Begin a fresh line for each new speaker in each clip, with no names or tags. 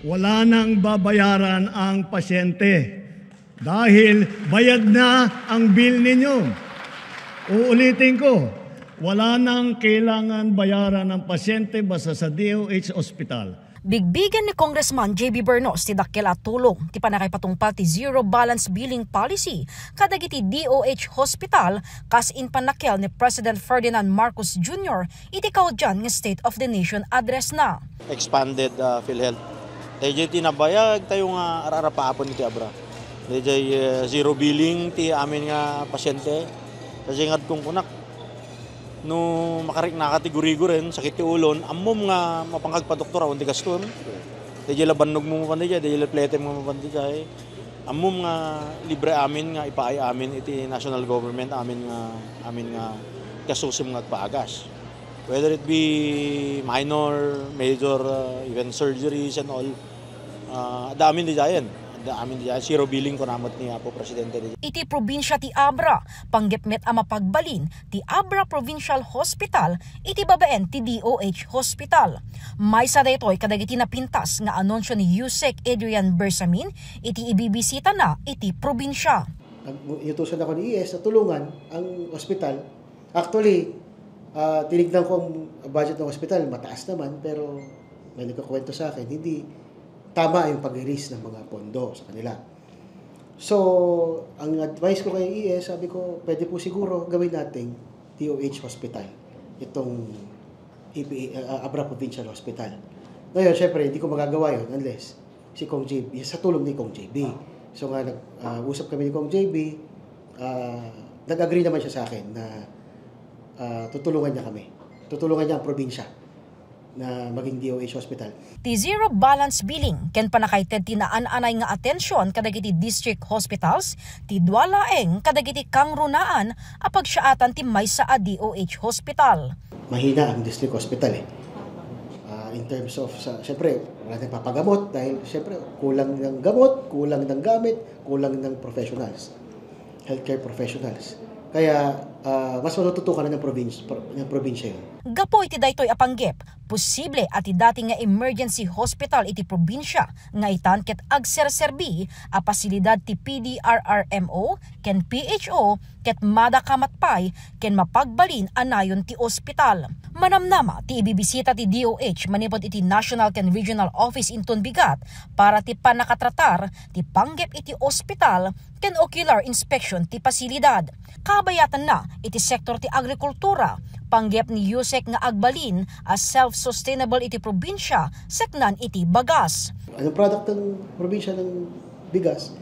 wala nang babayaran ang pasyente dahil bayad na ang bill ninyo. Uulitin ko, wala nang kailangan bayaran ng pasyente basta sa DOH Hospital.
Bigbigan ni Congressman J.B. Bernos ti dakkel at tulong ti panakay patungpal ti zero balance billing policy kadagiti DOH Hospital kas in panakkel ni President Ferdinand Marcos Jr. iti kaudyan nga State of the Nation address na.
Expanded PhilHealth. Dahil tinabayag tayo nga ararapapon ni Abra. Dahil zero billing ti amin nga pasyente. Kasi nga kung kunak no makarik nakategorigo rin sakit ti ulon ammom nga mapanghag pa doktor awan ti gaston dahil labanog mo mapandi dahil plete mo mapandi ammom nga libre amin nga ipaay amin iti national government amin nga kasusim nga paagas, whether it be minor, major, even surgeries and all, daamin di dayan. Amin diya zero billing ko namot ni Apo Presidente.
Iti probinsya ti Abra, panggepmet a mapagbalin ti Abra Provincial Hospital iti babaen ti DOH Hospital. Maysa daytoy kadagiti napintas nga anunsyo ni Yusek Adrian Bersamin iti ibibisita na iti probinsya.
Iutusan ako ni IS na tulungan ang ospital. Actually, tinignan ko ang budget ng ospital, mataas naman, pero may nagkakwento sa akin, hindi tama yung pag-release ng mga pondo sa kanila. So, ang advice ko kay IS, sabi ko, pwede po siguro gawin nating DOH Hospital, itong Abra Provincial Hospital. Ngayon, syempre, hindi ko magagawa yun unless si Kong JB, sa tulong ni Kong JB. So nga, usap kami ni Kong JB, nag-agree naman siya sa akin na tutulungan niya kami. Tutulungan niya ang probinsya na maging DOH Hospital.
Ti zero balance billing ken panakaited ti naan-anay nga atensyon kadagiti district hospitals ti dualaeng kadagiti kangrunaan a pagsiaatan ti maysa a DOH Hospital.
Mahina ang district hospital in terms of syempre wala nang papagamot dahil syempre kulang ng gamot, kulang ng gamit, kulang ng professionals, healthcare professionals. Kaya mas matututukan na ng probinsya yun.
Gapo iti daytoy apanggep, posible at dati nga emergency hospital iti probinsya nga itan ket agserserbi a pasilidad ti PDRRMO ken PHO ket madakamatpay ken mapagbalin anayon ti ospital. Manamnama ti ibibisita ti DOH manipod iti National ken Regional Office inton bigat para ti panakatratar ti panggep iti ospital ken ocular inspection ti pasilidad. Kabayatan na iti sektor ti agrikultura, panggep ni Yusek nga agbalin as self-sustainable iti probinsya seknan iti bagas.
Ang product ng probinsya ng bigas,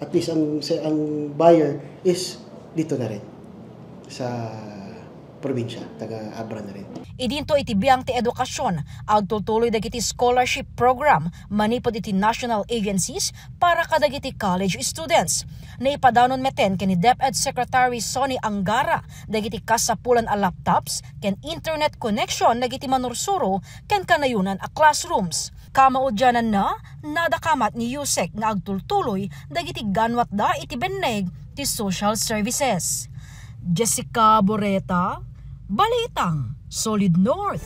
at least ang buyer is dito na rin sa probinsya, taga Abra na rin.
Idinto iti biyang ti edukasyon, agtutuloy dagiti scholarship program manipod iti national agencies para kadagiti college students. Naipadanon meten ken ni DepEd Secretary Sonny Angara dagiti kasapulan a laptops ken internet connection dagiti manursuro ken kanayunan a classrooms. Kamaudyanan na nadakamat ni Yusek nga agtultuloy dagiti ganwat da iti beneg ti social services. Jessica Boreta, Balitang Solid North.